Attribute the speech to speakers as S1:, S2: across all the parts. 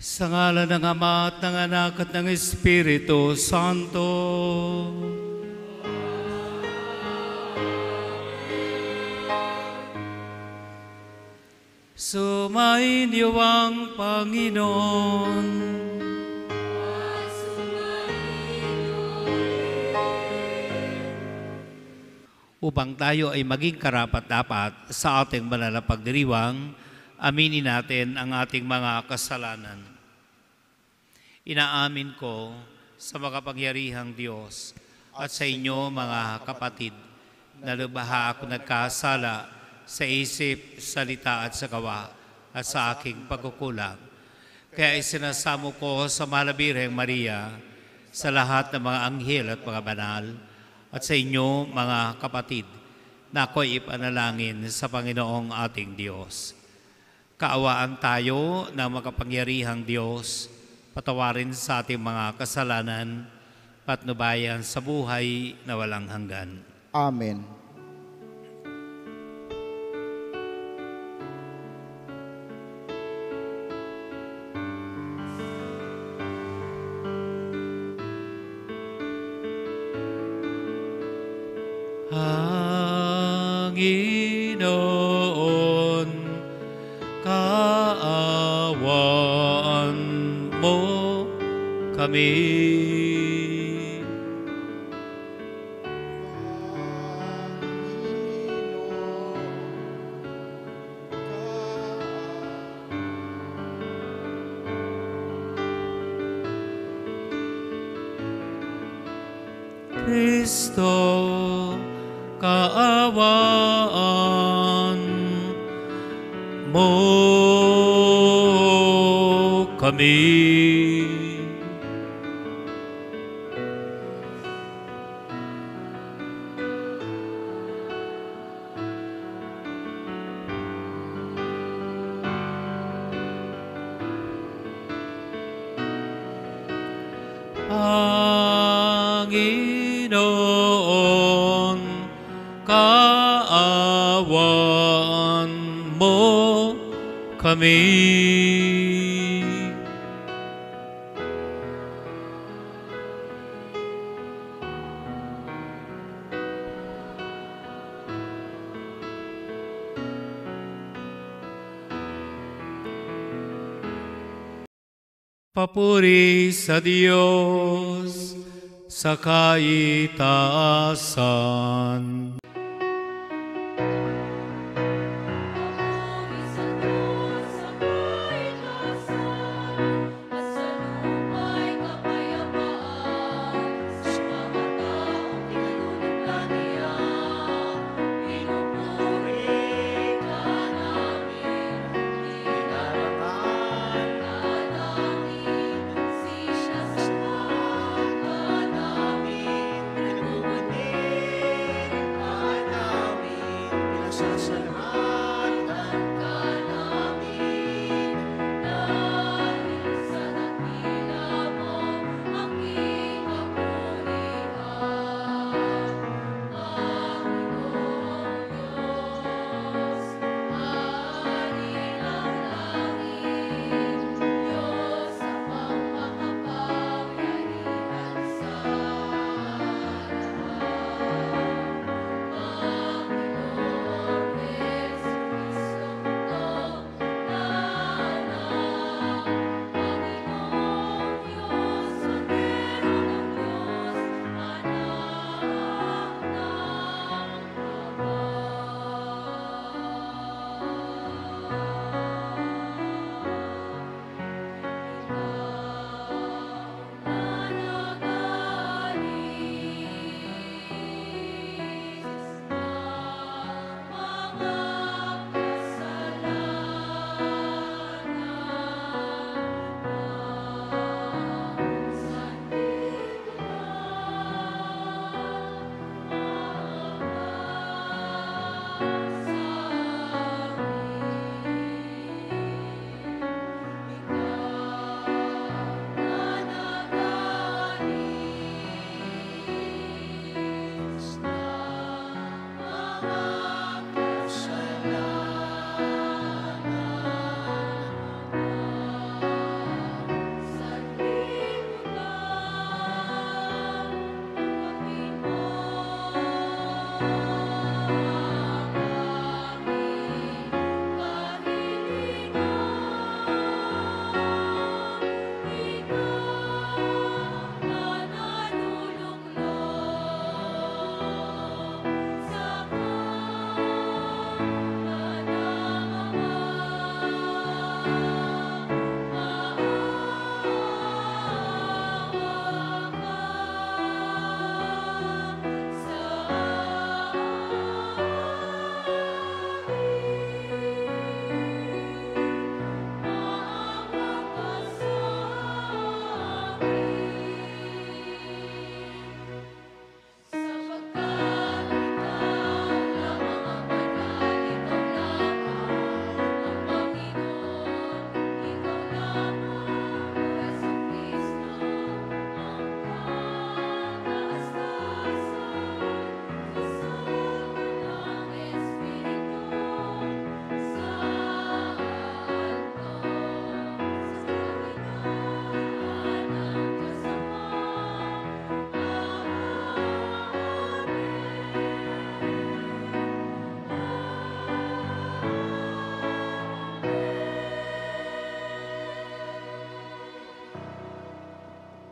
S1: Sa ngalan ng Ama at ng Anak at ng Espiritu Santo. Sumainyo ang Panginoon. Upang tayo ay maging karapat-dapat sa ating banal na pagdiriwang, aminin natin ang ating mga kasalanan. Inaamin ko sa makapangyarihang Diyos at sa inyo mga kapatid na lubaha ako nagkasala sa isip, salita at sa gawa at sa aking pagkukulang. Kaya isinasamo ko sa Mahal na Birheng Maria, sa lahat ng mga anghel at mga banal, at sa inyo mga kapatid na ako'y ipanalangin sa Panginoong ating Diyos. Kaawaan tayo ng makapangyarihang Diyos, patawarin sa ating mga kasalanan, patnubayan sa buhay na walang hanggan.
S2: Amen.
S1: Panginoon, kaawaan mo kami. Kristo, kaawaan mo kami. Panginoon, kaawaan mo kami. Papuri sa Diyos sa kaitaasan.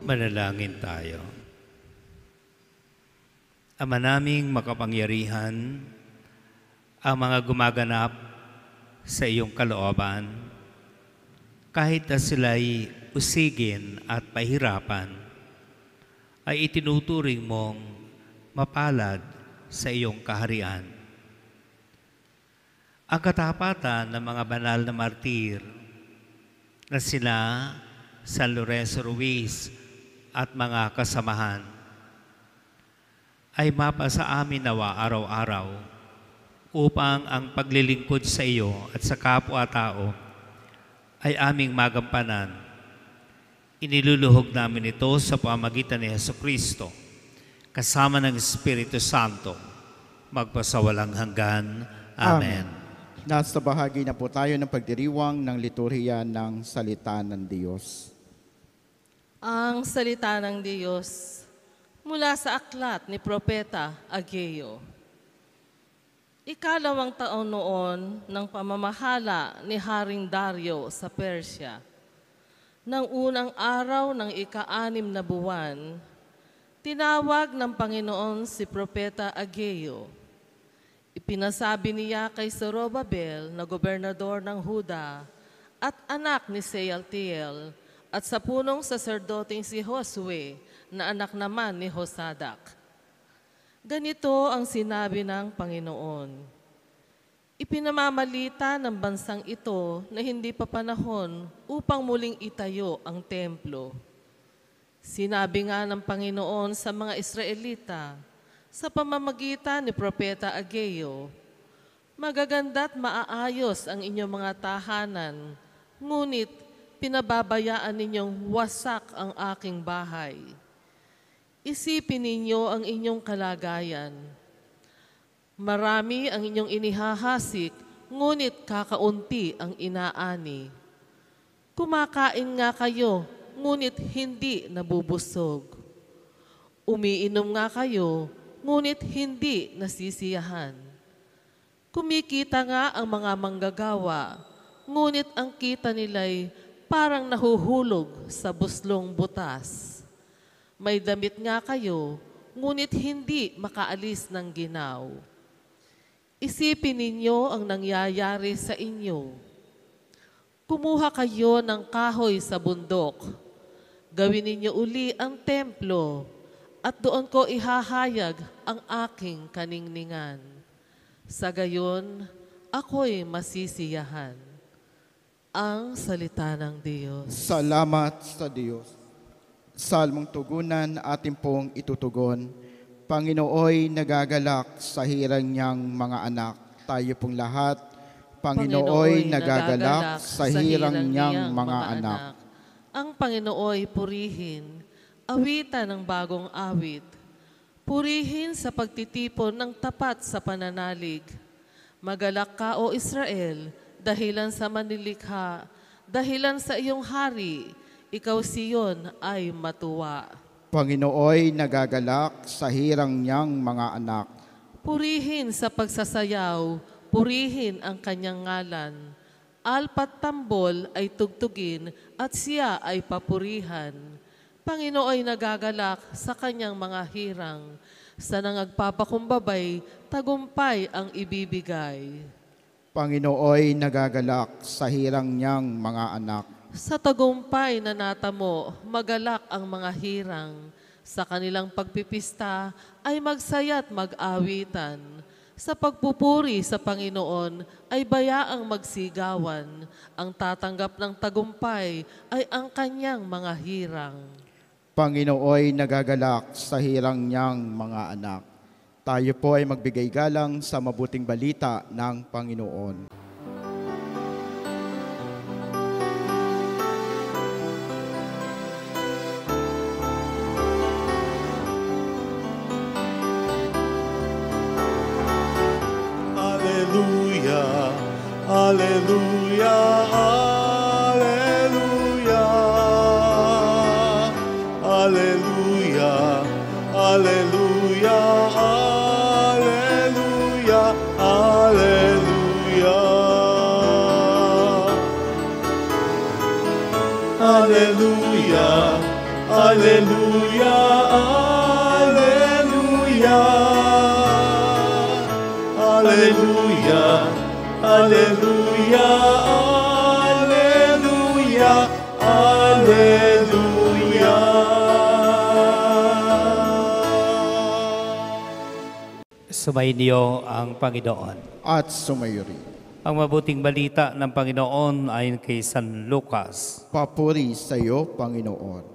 S1: Manalangin tayo. Ama naming makapangyarihan, ang mga gumaganap sa iyong kalooban, kahit na sila'y usigin at pahirapan, ay itinuturing mong mapalad sa iyong kaharian. Ang katapatan ng mga banal na martir na sina San Lorenzo Ruiz at mga kasamahan ay mapasa amin nawa araw-araw upang ang paglilingkod sa iyo at sa kapwa-tao ay aming magampanan. Iniluluhog namin ito sa pamamagitan ni Jesucristo kasama ng Espiritu Santo magpasawalang hanggan. Amen.
S2: Nasa bahagi na po tayo ng pagdiriwang ng liturhiya ng Salita ng Diyos.
S3: Ang Salita ng Diyos mula sa aklat ni Propeta Ageo. Ikalawang taon noon ng pamamahala ni Haring Dario sa Persya. Nang unang araw ng ika-6 na buwan, tinawag ng Panginoon si Propeta Ageo. Ipinasabi niya kay Zorobabel na gobernador ng Huda at anak ni Sealtiel at sa punong saserdoteng si Josue na anak naman ni Josadak. Ganito ang sinabi ng Panginoon. Ipinamamalita ng bansang ito na hindi pa panahon upang muling itayo ang templo. Sinabi nga ng Panginoon sa mga Israelita sa pamamagitan ni Propeta Ageo, magaganda at maaayos ang inyong mga tahanan, ngunit pinababayaan ninyong wasak ang aking bahay. Isipin ninyo ang inyong kalagayan. Marami ang inyong inihahasik, ngunit kakaunti ang inaani. Kumakain nga kayo, ngunit hindi nabubusog. Umiinom nga kayo, ngunit hindi nasisiyahan. Kumikita nga ang mga manggagawa, ngunit ang kita nila'y parang nahuhulog sa buslong butas. May damit nga kayo, ngunit hindi makaalis ng ginaw. Isipin ninyo ang nangyayari sa inyo. Kumuha kayo ng kahoy sa bundok. Gawin ninyo uli ang templo, at doon ko ihahayag ang aking kaningningan. Sa gayon, ako'y masisiyahan. Ang salita ng Diyos.
S2: Salamat sa Diyos. Salmong tugunan ating pong itutugon. Panginooy nagagalak sa hirang niyang mga anak. Tayo pong lahat. Panginooy nagagalak sa hirang niyang mga anak.
S3: Ang Panginooy purihin, awitan ng bagong awit. Purihin sa pagtitipon ng tapat sa pananalig. Magalak ka, O Israel, dahilan sa manilikha, dahilan sa iyong hari, ikaw Siyon ay matuwa.
S2: Panginooy nagagalak sa hirang niyang mga anak.
S3: Purihin sa pagsasayaw, purihin ang kanyang ngalan. Alpat tambol ay tugtugin at siya ay papurihan. Panginooy nagagalak sa kanyang mga hirang. Sa nangagpapakumbabay, tagumpay ang ibibigay.
S2: Panginooy nagagalak sa hirang niyang mga anak.
S3: Sa tagumpay na natamo, magalak ang mga hirang. Sa kanilang pagpipista ay magsaya't mag-awitan. Sa pagpupuri sa Panginoon ay bayaang magsigawan. Ang tatanggap ng tagumpay ay ang kanyang mga hirang.
S2: Panginooy nagagalak sa hirang niyang mga anak. Tayo po ay magbigay galang sa mabuting balita ng Panginoon.
S4: Alleluia, alleluia, alleluia, alleluia, alleluia, alleluia. Alleluia, Alleluia, alleluia. Alleluia, alleluia, alleluia, alleluia.
S1: Sumainyo ang Panginoon.
S2: At sumayo rin.
S1: Ang mabuting balita ng Panginoon ayon kay San Lucas.
S2: Papuri sa iyo, Panginoon.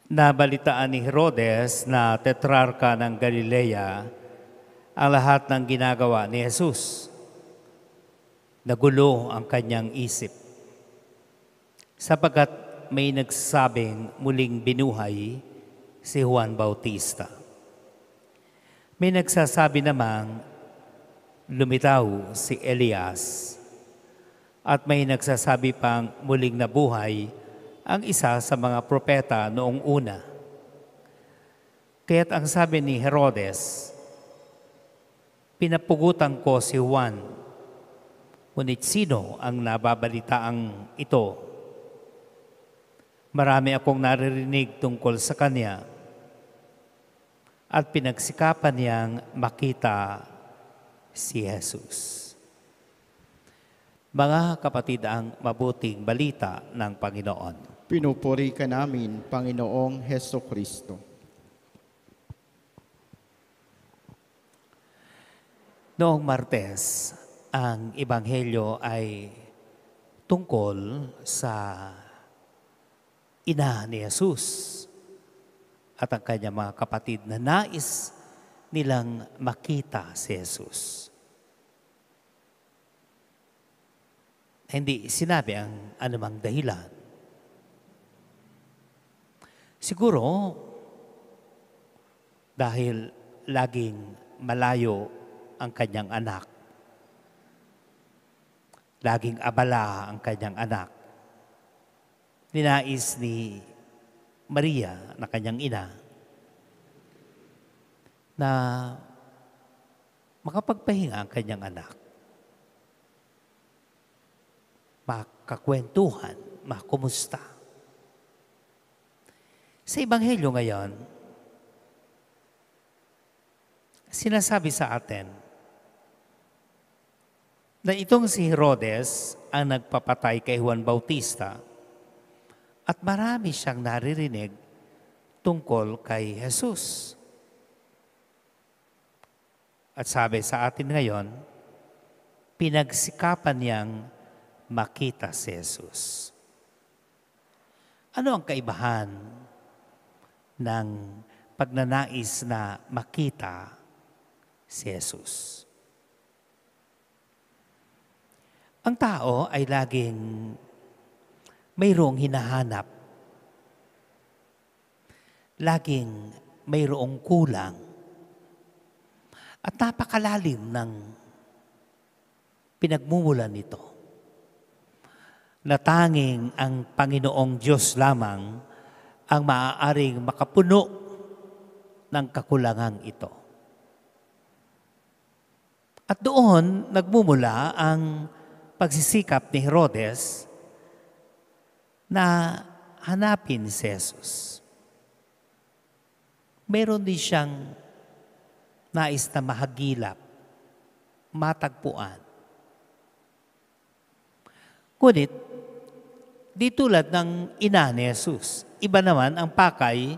S1: Nabalitaan ni Herodes na tetrarka ng Galilea ang lahat ng ginagawa ni Jesus. Nagulo ang kanyang isip. Sapagkat may nagsabing muling binuhay si Juan Bautista. May nagsasabi namang lumitaw si Elias. At may nagsasabi pang muling nabuhay ang isa sa mga propeta noong una. Kaya't ang sabi ni Herodes, pinapugutan ko si Juan, ngunit sino ang nababalitaang ito? Marami akong naririnig tungkol sa kanya at pinagsikapan niyang makita si Jesus. Mga kapatid, ang mabuting balita ng Panginoon.
S2: Pinupuri ka namin, Panginoong Heso Kristo.
S1: Noong Martes, ang Ebanghelyo ay tungkol sa ina ni Jesus at ang kanyang mga kapatid na nais nilang makita si Jesus. Hindi sinabi ang anumang dahilan. Siguro, dahil laging malayo ang kanyang anak. Laging abala ang kanyang anak. Ninais ni Maria na kanyang ina na makapagpahinga ang kanyang anak. Makakwentuhan, makumusta. Sa Ebanghelyo ngayon, sinasabi sa atin na itong si Herodes ang nagpapatay kay Juan Bautista at marami siyang naririnig tungkol kay Jesus. At sabi sa atin ngayon, pinagsikapan niyang makita si Jesus. Ano ang kaibahan ng pagnanais na makita si Jesus? Ang tao ay laging mayroong hinahanap. Laging mayroong kulang. At napakalalim ng pinagmumulan nito. Na tanging ang Panginoong Diyos lamang ang maaaring makapuno ng kakulangang ito. At doon nagmumula ang pagsisikap ni Herodes na hanapin si Jesus. Meron din siyang nais na mahagilap, matagpuan. Ngunit, di tulad ng ina ni Jesus, iba naman ang pakay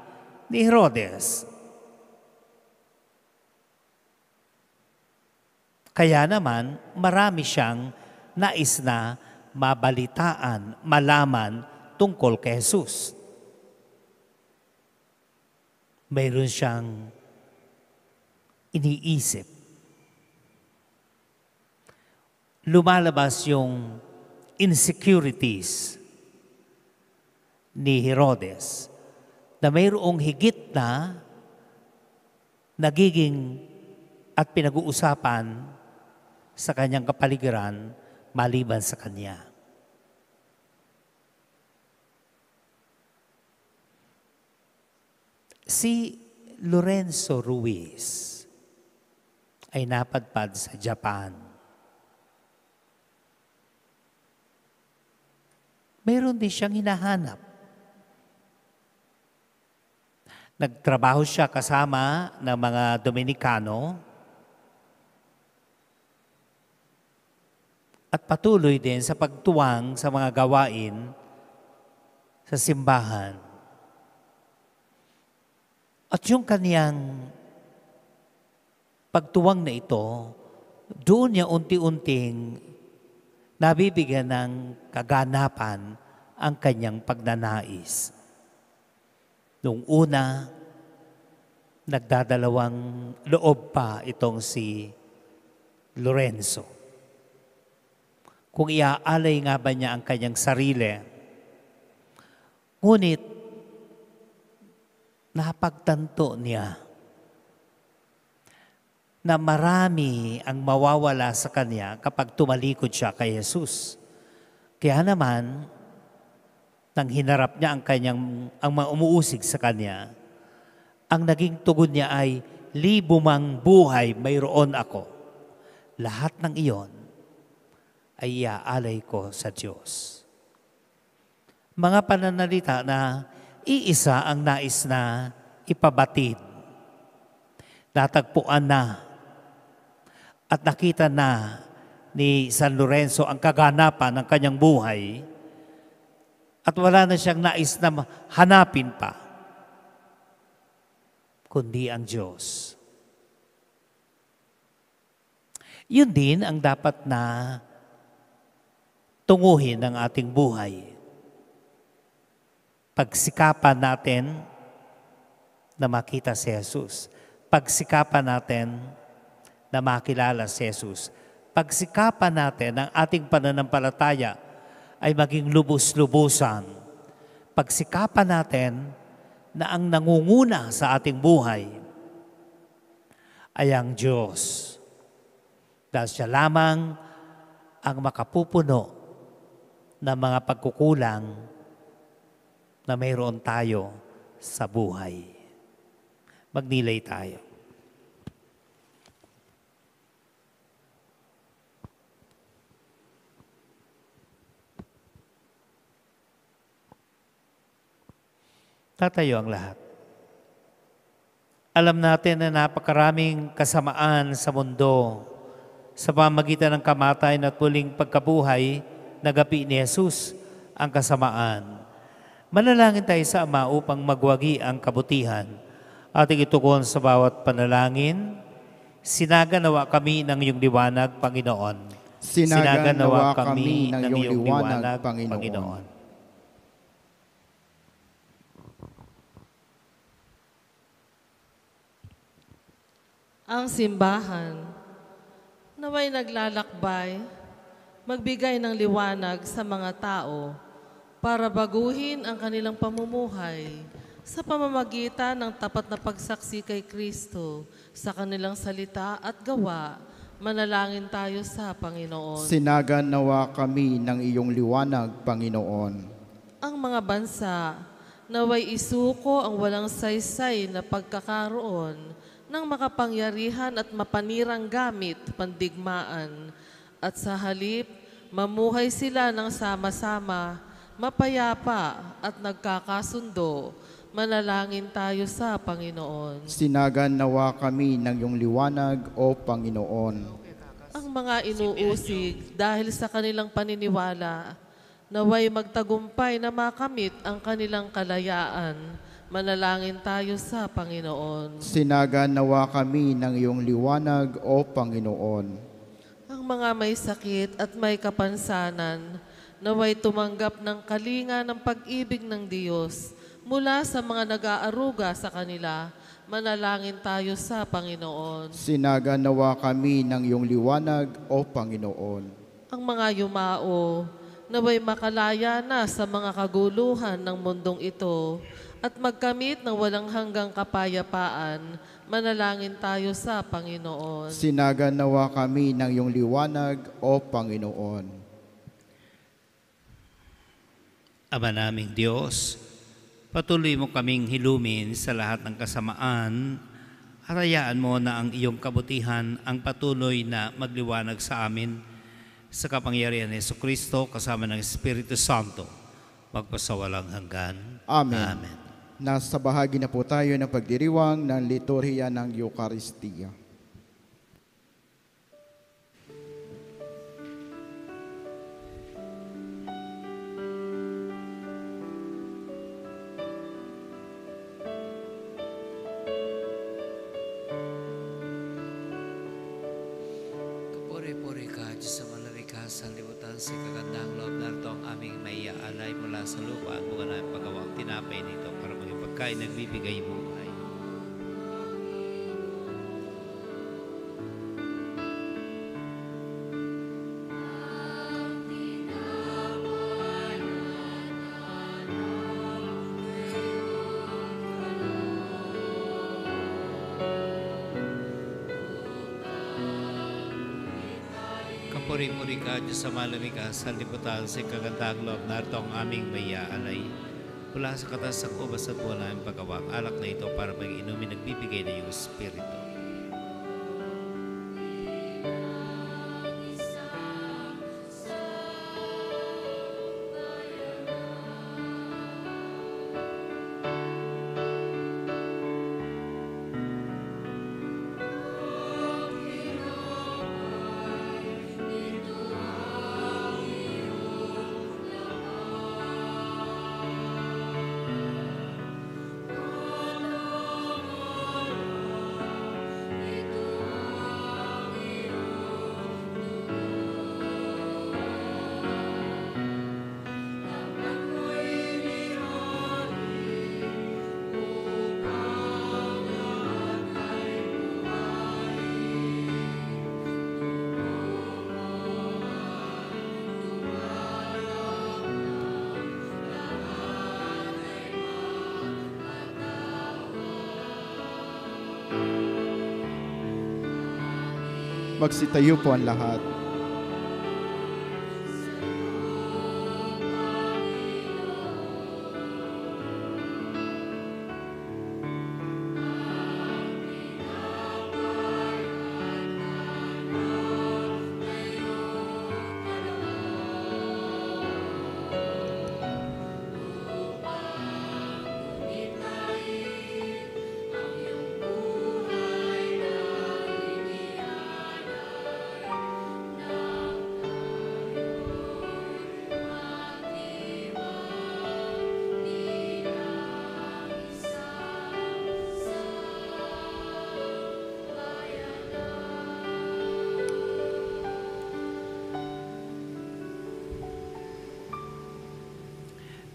S1: ni Herodes. Kaya naman, marami siyang nais na mabalitaan, malaman tungkol kay Jesus. Mayroon siyang iniisip. Lumalabas yung insecurities ni Herodes na mayroong higit na nagiging at pinag-uusapan sa kanyang kapaligiran maliban sa kanya. Si Lorenzo Ruiz ay napadpad sa Japan. Meron din siyang hinahanap. Nagtrabaho siya kasama ng mga Dominikano at patuloy din sa pagtuwang sa mga gawain sa simbahan. At yung kaniyang pagtuwang na ito, doon niya unti-unting nabibigyan ng kaganapan ang kanyang pagnanais. Noong una, nagdadalawang loob pa itong si Lorenzo. Kung iaalay nga ba niya ang kanyang sarili. Ngunit, napagtanto niya na marami ang mawawala sa kanya kapag tumalikod siya kay Jesus. Kaya naman, nang hinarap niya ang mga umuusig sa kanya, ang naging tugon niya ay, libo mang buhay mayroon ako. Lahat ng iyon ay iaalay ko sa Diyos. Mga pananalita na iisa ang nais na ipabatid. Natagpuan na at nakita na ni San Lorenzo ang kaganapan ng kanyang buhay at wala na siyang nais na hanapin pa, kundi ang Diyos. Yun din ang dapat na tunguhin ng ating buhay. Pagsikapan natin na makita si Jesus. Pagsikapan natin na makilala si Jesus. Pagsikapan natin ang ating pananampalataya ay maging lubos-lubusan. Pagsikapan natin na ang nangunguna sa ating buhay ay ang Diyos. Dahil siya lamang ang makapupuno ng mga pagkukulang na mayroon tayo sa buhay. Magnilay tayo. Tatayo ang lahat. Alam natin na napakaraming kasamaan sa mundo sa pamagitan ng kamatayan at muling pagkabuhay, nagapi ni Jesus ang kasamaan. Manalangin tayo sa Ama upang magwagi ang kabutihan. Ating itugon sa bawat panalangin. Sinaganawa kami ng iyong liwanag, Panginoon.
S2: Sinaganawa kami ng iyong liwanag, Panginoon.
S3: Ang simbahan, naway naglalakbay, magbigay ng liwanag sa mga tao para baguhin ang kanilang pamumuhay sa pamamagitan ng tapat na pagsaksi kay Kristo sa kanilang salita at gawa. Manalangin tayo sa Panginoon.
S2: Sinaganawa kami ng iyong liwanag, Panginoon.
S3: Ang mga bansa, naway isuko ang walang saysay na pagkakaroon ng makapangyarihan at mapanirang gamit, pandigmaan, at sa halip, mamuhay sila ng sama-sama, mapayapa at nagkakasundo. Manalangin tayo sa Panginoon.
S2: Sinaganawa kami ng iyong liwanag, O Panginoon.
S3: Ang mga inuusig dahil sa kanilang paniniwala, naway magtagumpay na makamit ang kanilang kalayaan. Manalangin tayo sa Panginoon.
S2: Sinaganawa kami ng iyong liwanag, O Panginoon.
S3: Ang mga may sakit at may kapansanan, naway tumanggap ng kalinga ng pag-ibig ng Diyos mula sa mga nag-aaruga sa kanila. Manalangin tayo sa Panginoon.
S2: Sinaganawa kami ng iyong liwanag, O Panginoon.
S3: Ang mga yumao, naway makalaya na sa mga kaguluhan ng mundong ito at magkamit ng walang hanggang kapayapaan. Manalangin tayo sa Panginoon.
S2: Sinaganawa kami ng iyong liwanag, O Panginoon.
S1: Ama naming Diyos, Patuloy mo kaming hilumin sa lahat ng kasamaan at hayaan mo na ang iyong kabutihan ang patuloy na magliwanag sa amin sa kapangyarihan ni Jesucristo kasama ng Espiritu Santo magpasawalang hanggan.
S2: Amen.
S1: Amen.
S2: Nasa bahagi na po tayo ng pagdiriwang ng liturhiya ng Eucharistia.
S1: Puri-puri ka, Diyos sa malarikas, sa libutan, sa kagandang loob na ito ang aming maiaalay mula sa lupa at buka namin pagawang tinapay nito para maging pagkain nagbibigay buhay. Puri-puri ka, Diyos sa malamigas, sa libutan, sa kagandang loob na ito ang aming maiaalay. Mula sa katas sa kubas at buwan namin pagawang alak na ito para mag-inumin nagbibigay na iyong Espiritu.
S2: Magsitayo po ang lahat.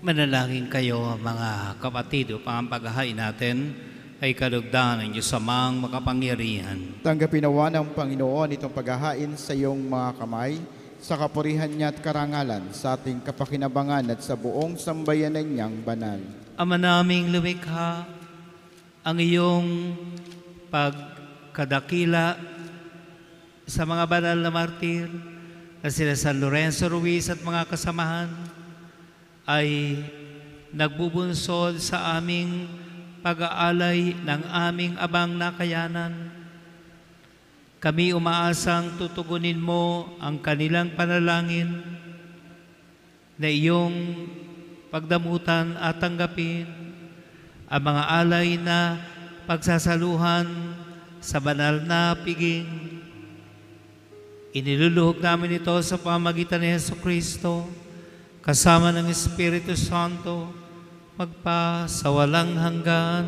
S2: Manalangin kayo mga kapatid upang ang paghahain natin ay kalugdan ng Diyos Amang makapangyarihan. Tanggapin nawa ng Panginoon itong paghahain sa iyong mga kamay, sa kapurihan niya at karangalan, sa ating kapakinabangan at sa buong sambayanan niyang banal.
S1: Ama naming lumikha, ang iyong pagkadakila sa mga banal na martir na sila San Lorenzo Ruiz at mga kasamahan ay nagbubunsod sa aming pag-aalay ng aming abang nakayanan. Kami umaasang tutugunin mo ang kanilang panalangin na iyong pagdamutan at tanggapin ang mga alay na pagsasaluhan sa banal na piging. Iniluluhog namin ito sa pamamagitan ni Jesucristo kasama ng Espiritu Santo, magpasawalang hanggan.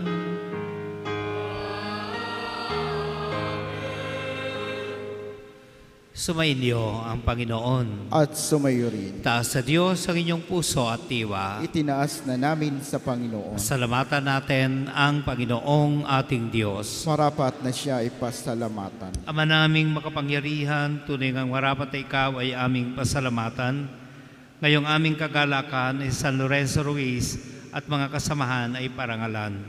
S1: Sumainyo ang Panginoon.
S2: At sumayo rin.
S1: Taas sa Diyos ang inyong puso at diwa.
S2: Itinaas na namin sa Panginoon.
S1: Salamatan natin ang Panginoong ating Diyos.
S2: Marapat na siya ipasalamatan.
S1: Ama naming makapangyarihan, tunay ngang marapat na ikaw ay aming pasalamatan. Ngayong aming kagalakan ay San Lorenzo Ruiz at mga kasamahan ay parangalan.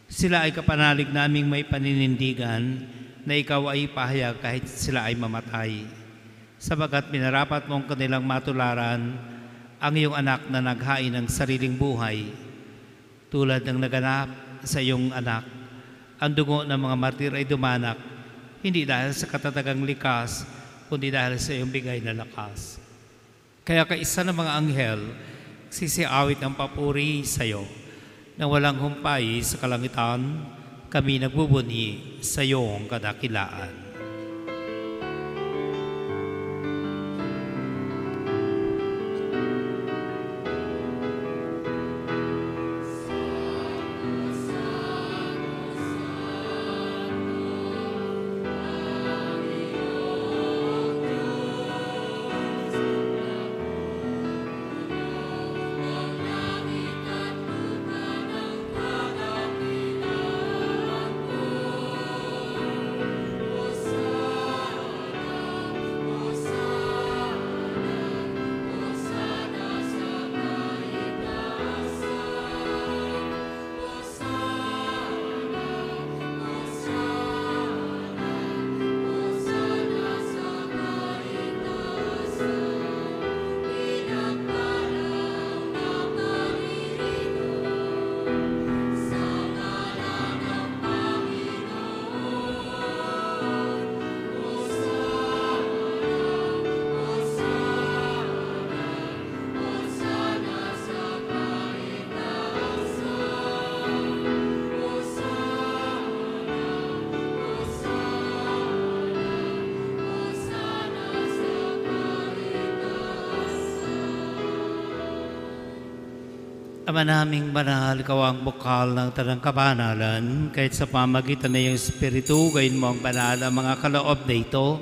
S1: Sila ay kapanalig naming may paninindigan na ikaw ay ipahayag kahit sila ay mamatay. Sabagat minarapat mong kanilang matularan ang iyong anak na naghain ng sariling buhay. tulad ng naganap sa iyong anak. Ang dugo ng mga martir ay dumanak, hindi dahil sa katatagang likas, kundi dahil sa iyong bigay na lakas. Kaya kaisa ng mga anghel, sisiawit ang papuri sa iyo, na walang humpay sa kalangitan, kami nagbubunyi sa iyong kadakilaan. Ama naming banal, ikaw ang bukal ng tanang kabanalan, kahit sa pamagitan na iyong Espiritu, gayon mo ang banal ang mga kaloob na ito,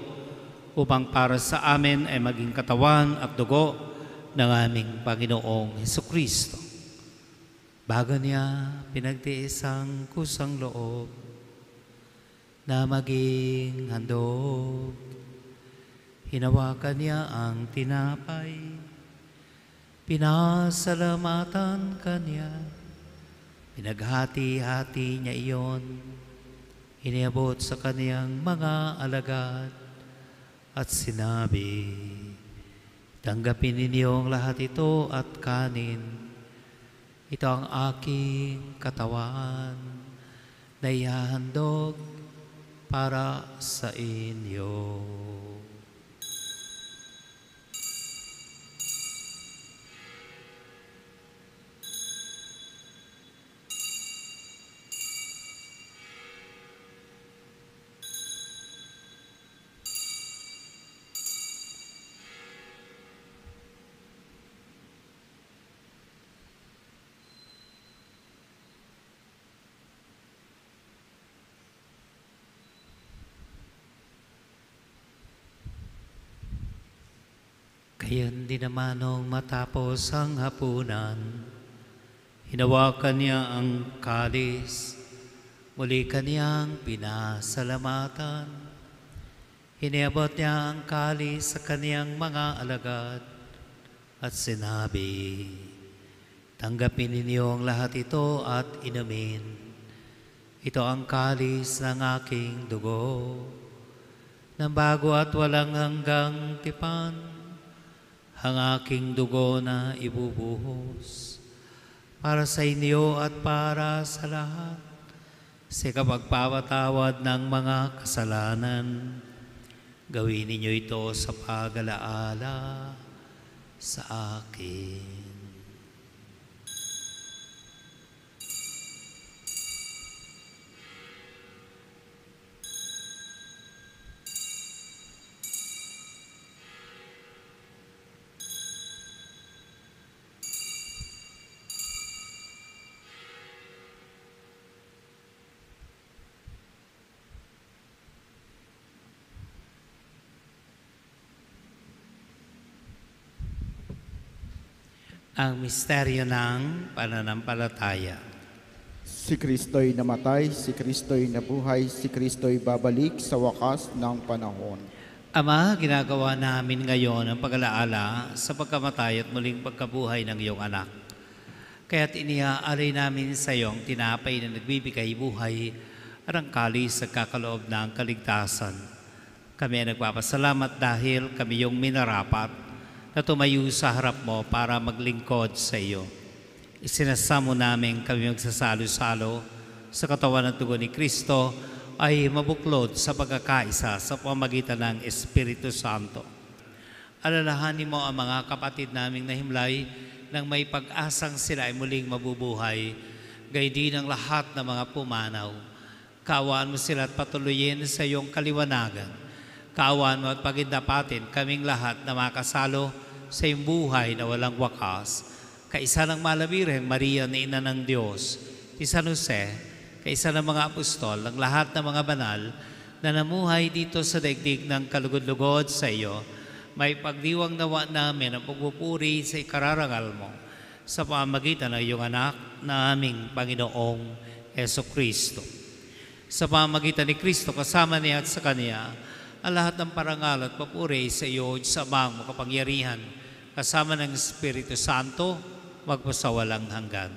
S1: upang para sa amin ay maging katawan at dugo ng aming Panginoong Hesukristo. Bago niya pinagtiis ang kusang loob na maging handog, hinawakan niya ang tinapay, pinasalamatan kanya, pinaghati-hati niya iyon, iniabot sa kaniyang mga alagad at sinabi, tanggapin ninyong lahat ito at kanin. Ito ang aking katawan na ihahandog para sa inyo. Gayon din naman nung matapos ang hapunan, hinawakan niya ang kalis, muli kaniyang pinasalamatan. Iniabot niya ang kalis sa kaniyang mga alagad at sinabi, tanggapin ninyo ang lahat ito at inumin. Ito ang kalis ng aking dugo, ng bago at walang hanggang tipan, ang aking dugo na ibubuhos para sa inyo at para sa lahat sa kapagpapatawad ng mga kasalanan. Gawin ninyo ito sa pag-alaala sa akin. Ang misteryo ng pananampalataya.
S2: Si Kristo'y namatay, si Kristo'y nabuhay, si Kristo'y babalik sa wakas ng panahon.
S1: Ama, ginagawa namin ngayon ang pag-alaala sa pagkamatay at muling pagkabuhay ng iyong anak. Kaya't iniaalay namin sa iyong tinapay na nagbibigay buhay at ang kalis sa kakaloob ng kaligtasan. Kami ay nagpapasalamat dahil kami yung minarapat na tumayo sa harap mo para maglingkod sa iyo. Isinasamo namin kami magsasalo-salo sa katawan at dugo ni Kristo ay mabuklod sa pagkakaisa sa pamagitan ng Espiritu Santo. Alalahanin mo ang mga kapatid naming nahimlay nang may pag-asang sila ay muling mabubuhay, gayon din ang lahat ng mga pumanaw. Kaawaan mo sila at patuloyin sa iyong kaliwanagan. Kaawaan mo at pagindapatin kaming lahat na makasalo sa iyong buhay na walang wakas. Kaisa ng Malabirhen Maria na Ina ng Diyos, ti San Jose, kaisa ng mga apostol, ang lahat ng mga banal na namuhay dito sa daigdig ng kalugod-lugod sa iyo, may pagdiwang nawa namin ang pagpupuri sa ikararangal mo sa pamamagitan ng iyong anak na aming Panginoong Jesucristo. Sa pamamagitan ni Kristo, kasama niya at sa Kanya, ang lahat ng parangal at papuri sa iyo sa amang makapangyarihan, kasama ng Espiritu Santo, magpasawalang hanggan.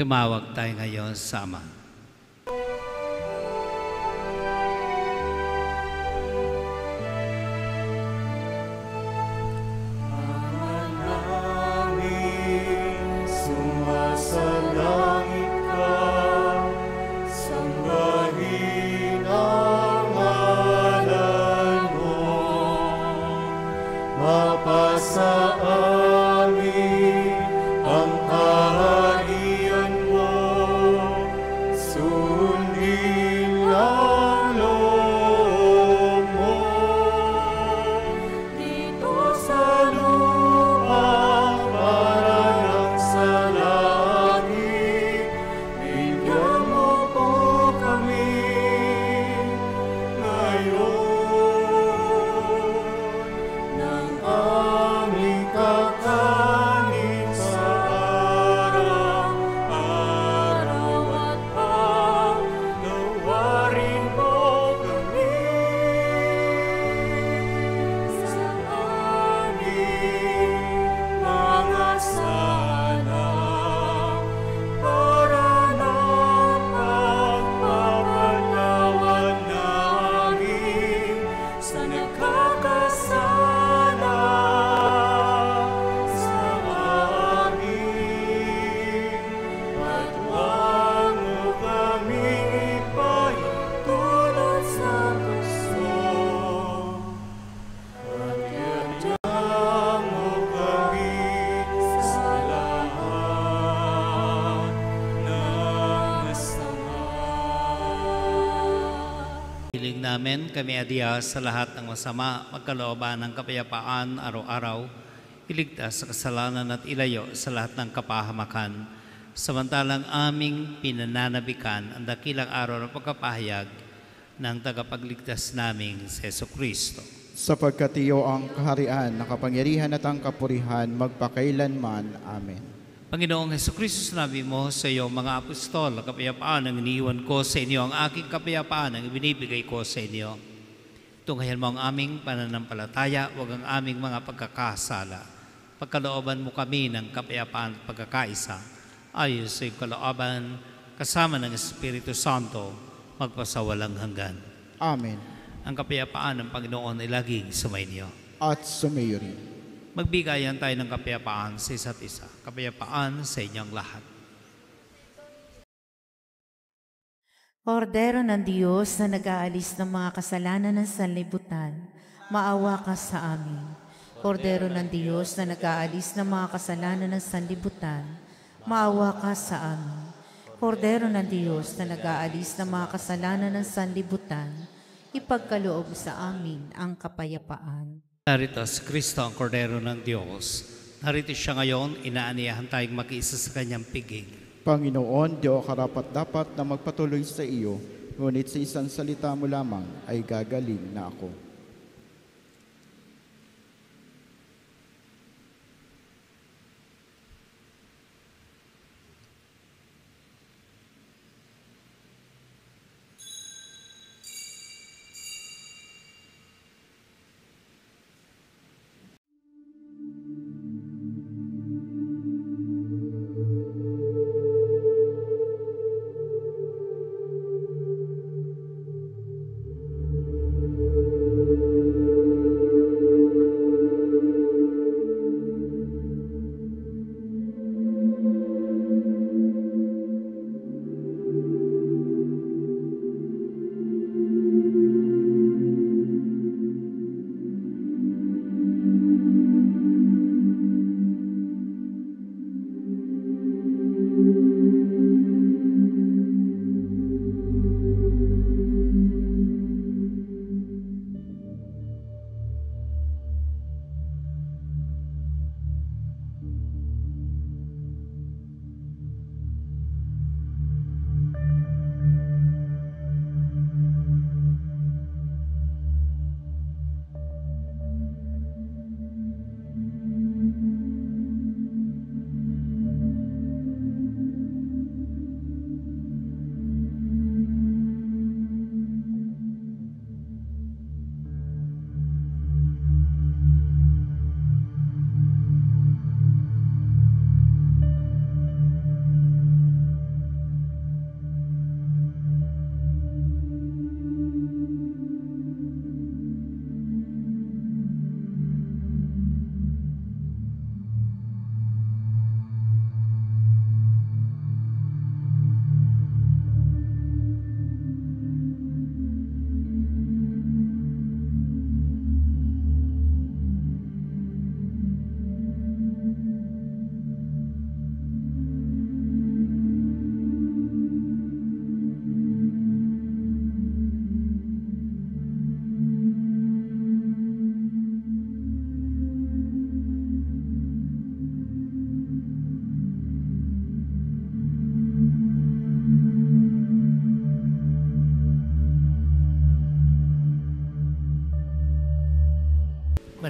S1: Tumawag tayo ngayon sa Ama.
S4: Sumasalangit ka, sambahin ang ngalan mo, mapasa amin ang kaharian mo, sundin ang loob mo. Dito sa lupa para ng sa langit, bigyan mo po kami ngayon ng aming kakanin sa araw-araw at paglawarin mo kami sa aming mga sala para na pagpapatawad namin sa nagkakasala sa amin. At huwag mo kaming ipahintulot sa gusto, at iadya mo kami sa lahat ng masama.
S1: Hiling namin kami adya sa lahat ng masama, magkalooban ng kapayapaan araw-araw, iligtas sa kasalanan at ilayo sa lahat ng kapahamakan. Samantalang aming pinananabikan ang dakilang araw ng pagkapahayag ng tagapagligtas naming si Jesucristo.
S2: Sapagkat iyo ang kaharian, nakapangyarihan at ang kapurihan, magpakailanman. Amen.
S1: Panginoong Jesucristo, sinabi mo sa iyong mga apostol, ang kapayapaan ang iniwan ko sa inyo, ang aking kapayapaan ang ibinibigay ko sa inyo. Tunghayan mo ang aming pananampalataya, huwag ang aming mga pagkakasala. Pagkalooban mo kami ng kapayapaan at pagkakaisa, ayos sa iyong kalooban, kasama ng Espiritu Santo, magpasawalang hanggan.
S2: Amen.
S1: Ang kapayapaan ng Panginoon ay laging sumainyo.
S2: At sumayo rin.
S1: Magbigayan tayo ng kapayapaan sa isa't isa. Kapayapaan sa inyong lahat.
S5: Kordero ng Diyos na nag-aalis ng mga kasalanan ng sanlibutan, maawa ka sa amin. Kordero ng Diyos na nag-aalis ng mga kasalanan ng sanlibutan, maawa ka sa amin. Kordero ng Diyos na nag-aalis ng mga kasalanan ng sanlibutan, ipagkaloob sa amin ang kapayapaan.
S1: Narito si Kristo ang Kordero ng Diyos. Narito siya ngayon, inaaniyahan tayong makiisa sa kanyang piging.
S2: Panginoon, di ako karapat-dapat na magpatuloy sa iyo, ngunit sa isang salita mo lamang ay gagaling na ako.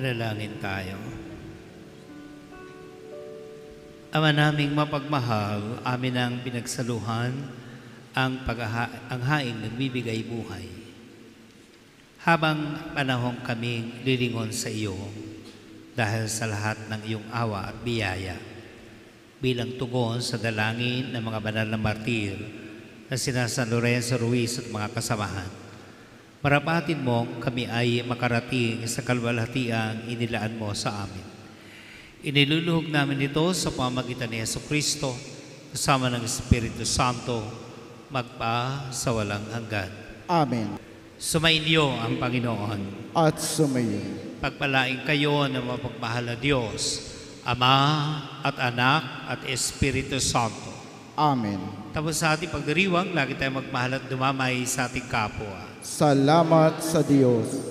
S1: Manalangin tayo. Ama naming mapagmahal, amin ang pinagsaluhan ang haing nagbibigay buhay. Habang panahong kaming lilingon sa iyo, dahil sa lahat ng iyong awa at biyaya, bilang tugon sa dalangin ng mga banal na martir na sina San Lorenzo Ruiz at mga kasamahan, marapatin mong kami ay makarating sa kalwalhatiang inilaan mo sa amin. Iniluluhog namin ito sa pamamagitan ni Jesucristo kasama ng Espiritu Santo magpa sa walang hanggan.
S2: Amen.
S1: Sumainyo ang Panginoon.
S2: At sumayo.
S1: Pagpalain kayo ng mapagmahal na Diyos, Ama at Anak at Espiritu Santo.
S2: Amen.
S1: Tapos sa ating pagdiriwang, lagi tayong magmahal at dumamay sa ating kapwa.
S2: Salamat sa Diyos.